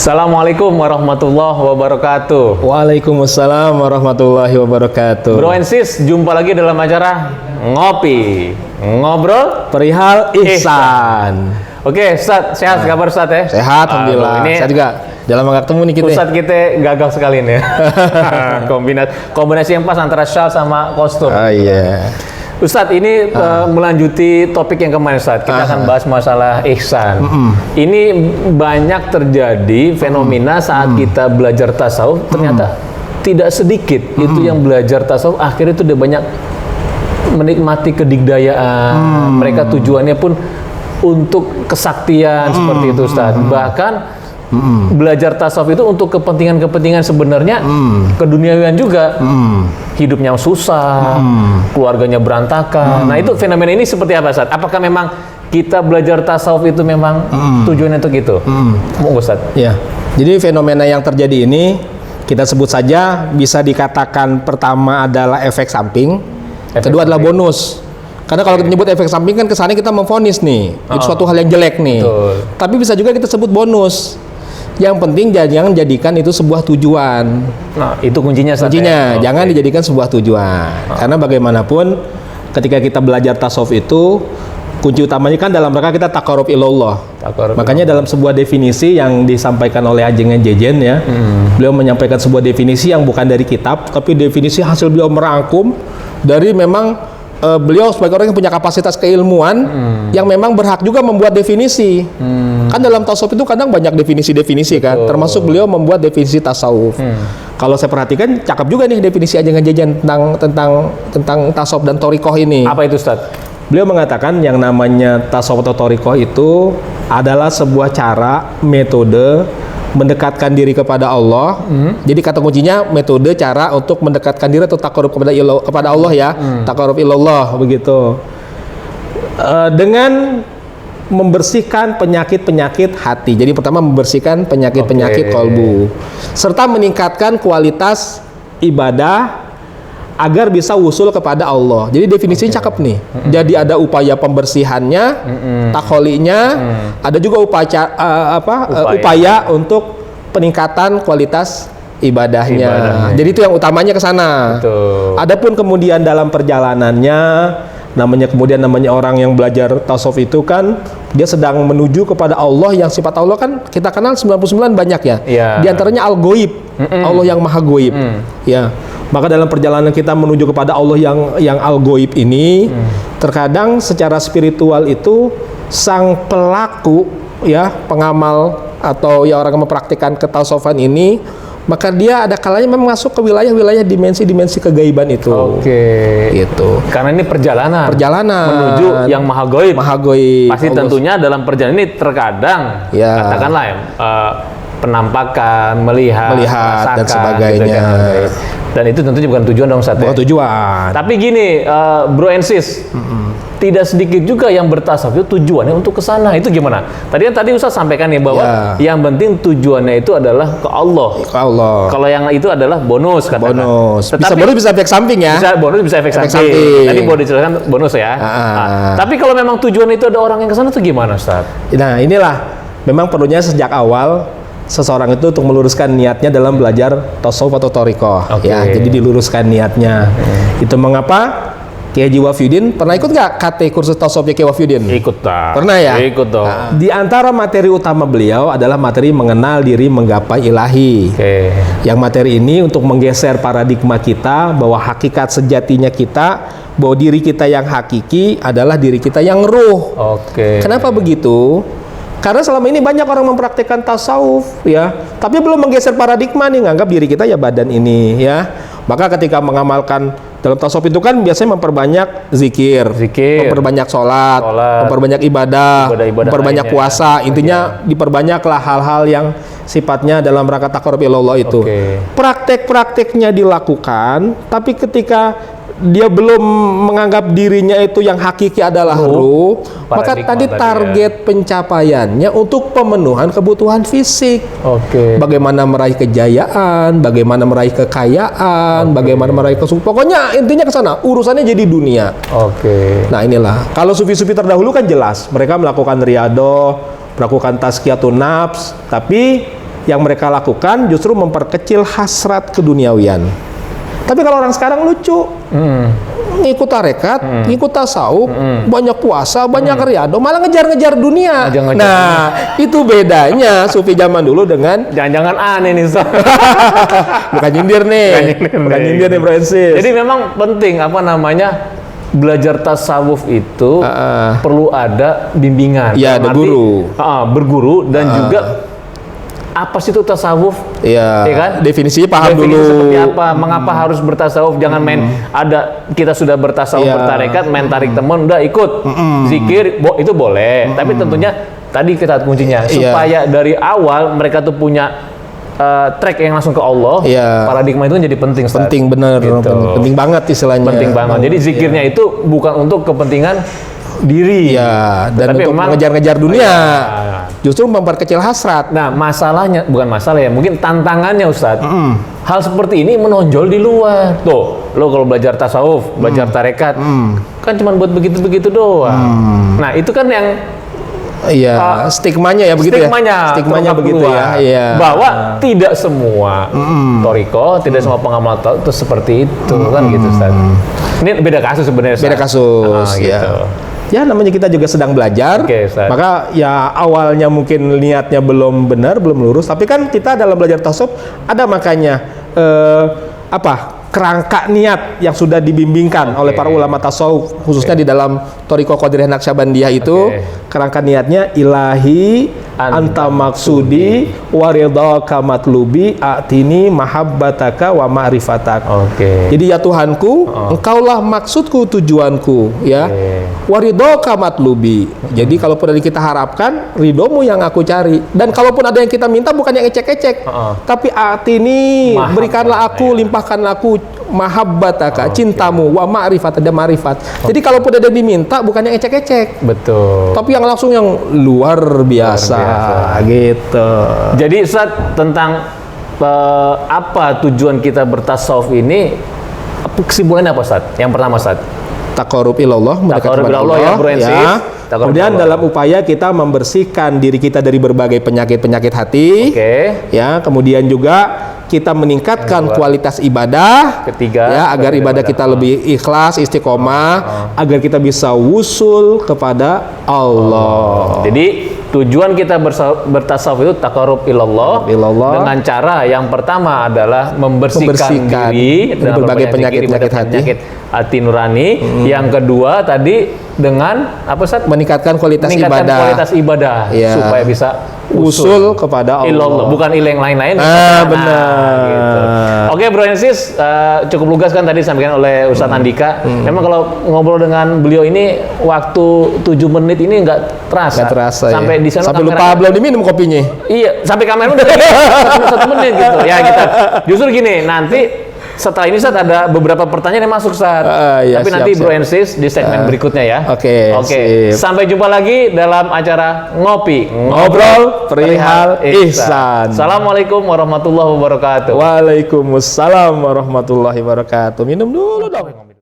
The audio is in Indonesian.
Assalamualaikum warahmatullahi wabarakatuh. Waalaikumsalam warahmatullahi wabarakatuh. Bro and sis, jumpa lagi dalam acara Ngopi Ngobrol Perihal Ihsan. Oke, Ustadz, sehat kabar Ustadz ya? Sehat, alhamdulillah. Ini Saya juga dalam nggak ketemu nih kita. Ustadz kita gagal sekali nih. Kombinasi yang pas antara shawl sama kostum. Oh iya. Ustadz, ini melanjuti topik yang kemarin Ustadz. Kita akan bahas masalah ihsan. Ini banyak terjadi fenomena saat kita belajar tasawuf, ternyata tidak sedikit itu yang belajar tasawuf akhirnya itu udah banyak menikmati kedigdayaan. Mereka tujuannya pun untuk kesaktian seperti itu Ustadz. Bahkan belajar tasawuf itu untuk kepentingan-kepentingan sebenarnya keduniawian juga. Hidupnya susah, keluarganya berantakan. Nah, itu fenomena ini seperti apa, Ustadz? Apakah memang kita belajar tasawuf itu memang tujuannya untuk itu? Monggo, Ustadz. Ya. Jadi fenomena yang terjadi ini kita sebut saja bisa dikatakan pertama adalah efek samping, kedua adalah bonus. Karena kalau kita nyebut efek samping kan kesannya kita memvonis nih, itu suatu hal yang jelek nih. Betul. Tapi bisa juga kita sebut bonus. Yang penting jangan jadikan itu sebuah tujuan. Nah, itu kuncinya, Ustadz. Kuncinya Ya? jangan dijadikan sebuah tujuan. Karena bagaimanapun ketika kita belajar tasawuf itu kunci utamanya kan dalam rangka kita taqarrub ilallah. Makanya dalam sebuah definisi yang disampaikan oleh Ajengan Jejen ya, beliau menyampaikan sebuah definisi yang bukan dari kitab, tapi definisi hasil beliau merangkum dari memang beliau sebagai orang yang punya kapasitas keilmuan yang memang berhak juga membuat definisi. Kan dalam tasawuf itu kadang banyak definisi-definisi kan, termasuk beliau membuat definisi tasawuf. Kalau saya perhatikan cakep juga nih definisi Ajengan Jejen tentang tasawuf dan thariqah ini. Apa itu, Ustadz? Beliau mengatakan yang namanya tasawuf atau thariqah itu adalah sebuah cara, metode mendekatkan diri kepada Allah. Jadi kata kuncinya metode cara untuk mendekatkan diri atau taqarrub kepada Allah ya. Taqarrub ilallah begitu. Dengan membersihkan penyakit-penyakit hati. Jadi pertama membersihkan penyakit-penyakit kolbu serta meningkatkan kualitas ibadah agar bisa wusul kepada Allah. Jadi definisinya cakep nih. Jadi ada upaya pembersihannya, takholinya, ada juga upaya untuk peningkatan kualitas ibadahnya. Jadi itu yang utamanya ke sana. Adapun kemudian dalam perjalanannya namanya orang yang belajar tasawuf itu kan dia sedang menuju kepada Allah yang sifat Allah kan kita kenal 99 banyak ya. Di antaranya al-ghaib, Allah yang maha ghaib. Ya. Maka dalam perjalanan kita menuju kepada Allah yang al-ghaib ini, terkadang secara spiritual itu sang pelaku ya, pengamal atau ya orang yang mempraktikkan ketasawufan ini, maka dia ada kalanya memang masuk ke wilayah-wilayah dimensi-dimensi kegaiban itu. Gitu. Karena ini perjalanan menuju yang maha ghaib. Pasti Allah. Tentunya dalam perjalanan ini terkadang katakanlah penampakan, melihat dan sebagainya. Gitu, dan itu tentunya bukan tujuan dong, Ustadz. Bukan tujuan. Tapi gini, bro and sis, tidak sedikit juga yang bertasawuf itu tujuannya untuk ke sana. Itu gimana? Tadi Ustadz sampaikan ya bahwa yang penting tujuannya itu adalah ke Allah. Ke Allah. Kalau yang itu adalah bonus, katakan. Bonus. Tetapi, bisa efek samping ya. Bisa efek samping. Tadi boleh dijelaskan bonus ya. Tapi kalau memang tujuan itu ada orang yang ke sana itu gimana, Ustadz? Nah, inilah memang perlunya sejak awal seseorang itu untuk meluruskan niatnya dalam belajar tasawuf atau thariqah. Ya, jadi diluruskan niatnya. Itu mengapa Kiai Haji Wafiuddin pernah ikut nggak KT kursus tasawuf Kiai Wafiuddin? Ikut tak. Pernah ya? Ikut dong. Di antara materi utama beliau adalah materi mengenal diri menggapai ilahi. Yang materi ini untuk menggeser paradigma kita bahwa hakikat sejatinya kita, bahwa diri kita yang hakiki adalah diri kita yang ruh. Kenapa begitu? Karena selama ini banyak orang mempraktikkan tasawuf ya, tapi belum menggeser paradigma nih, nganggap diri kita ya badan ini ya. Maka ketika mengamalkan dalam tasawuf itu kan biasanya memperbanyak zikir. Memperbanyak sholat, memperbanyak ibadah, memperbanyak puasa. Intinya diperbanyaklah hal-hal yang sifatnya dalam rangka taqarrub ilallah itu. Praktek-prakteknya dilakukan, tapi ketika dia belum menganggap dirinya itu yang hakiki adalah ruh, maka tadi target pencapaiannya untuk pemenuhan kebutuhan fisik. Bagaimana meraih kejayaan, bagaimana meraih kekayaan, bagaimana meraih kesuksesan. Pokoknya intinya ke sana, urusannya jadi dunia. Nah, inilah. Kalau sufi-sufi terdahulu kan jelas, mereka melakukan riyadhah, melakukan tazkiyatun nafs, tapi yang mereka lakukan justru memperkecil hasrat keduniawian. Tapi kalau orang sekarang lucu, ngikut tarekat, ngikut tasawuf, banyak puasa, banyak riyadhah, malah ngejar-ngejar dunia. Nah, itu bedanya sufi zaman dulu dengan jangan-jangan aneh nih, Ustaz. bukan nyindir nih, bukan nyindir nih, Bro Ensis. Jadi memang penting apa namanya belajar tasawuf itu perlu ada bimbingan. Ya, ada guru. Berguru dan juga apa sih itu tasawuf? Iya, ya kan? Definisinya paham Definisi dulu. seperti apa? Mengapa harus bertasawuf? Jangan main kita sudah bertasawuf bertarekat, main tarik teman, udah ikut zikir, itu boleh. Tapi tentunya tadi kita kuncinya supaya dari awal mereka tuh punya track yang langsung ke Allah. Paradigma itu jadi penting, Ustaz. Penting bener, gitu. penting banget istilahnya. Penting banget. Jadi zikirnya itu bukan untuk kepentingan diri, dan tapi untuk mengejar-ngejar dunia, justru memperkecil hasrat. Nah, masalahnya bukan masalah ya, mungkin tantangannya, Ustadz. Hal seperti ini menonjol di luar. Tuh, lo kalau belajar tasawuf, belajar tarekat, kan cuma buat begitu-begitu doang. Nah, itu kan yang stigmanya ya begitu stigmanya begitu ya. Bahwa tidak semua toriko, tidak semua pengamal itu seperti itu kan gitu, Ustaz. Ini beda kasus sebenarnya. Beda kasus, gitu. Ya namanya kita juga sedang belajar, maka ya awalnya mungkin niatnya belum benar, belum lurus, tapi kan kita dalam belajar tasawuf ada makanya kerangka niat yang sudah dibimbingkan oleh para ulama tasawuf, khususnya di dalam Thariqah Qadiriyah Naqsyabandiyah itu kerangka niatnya ilahi anta maksudi waridhaka matlubi atini mahabbataka wa ma'rifatak. Jadi ya Tuhanku, engkaulah maksudku, tujuanku, ya. Waridhaka matlubi. Jadi kalaupun ada yang kita harapkan, ridhomu yang aku cari. Dan kalaupun ada yang kita minta bukan yang ecek-ecek, tapi atini berikanlah aku, limpahkanlah aku mahabbataka, cintamu, wa ma'rifat, ada ma'rifat. Jadi kalaupun ada diminta bukan yang ecek-ecek. Betul. Tapi yang langsung yang luar biasa. Gitu. Jadi Ustaz, tentang apa tujuan kita bertasawuf ini, kesimpulannya apa, Ustaz? Yang pertama, Ustaz, taqarrub ilallah, mendekatkan kepada Allah, ya. Kemudian dalam upaya kita membersihkan diri kita dari berbagai penyakit-penyakit hati, ya. Kemudian juga kita meningkatkan kualitas ibadah, ya, agar ibadah kita lebih ikhlas, istiqomah, agar kita bisa wusul kepada Allah. Jadi tujuan kita bertasawuf itu taqarrub ilallah dengan cara yang pertama adalah membersihkan diri dari berbagai penyakit hati nurani. Yang kedua tadi dengan apa, Ustaz? Meningkatkan kualitas ibadah supaya bisa usul kepada Allah. Bukan yang lain-lain. Benar. Gitu. Oke, Bro and Sis, cukup lugas kan tadi disampaikan oleh Ustaz Andika. Memang kalau ngobrol dengan beliau ini waktu 7 menit ini nggak terasa. Sampai di sana sampai lupa belum diminum kopinya. Iya, sampai kamera udah 1 menit gitu. Ya kita. Justru gini, nanti setelah ini Ustaz ada beberapa pertanyaan yang masuk, Ustaz. Tapi nanti Bro and Sis di segmen berikutnya ya. Oke. Sampai jumpa lagi dalam acara Ngobrol Perihal Ihsan. Assalamualaikum warahmatullahi wabarakatuh. Waalaikumsalam warahmatullahi wabarakatuh. Minum dulu dong.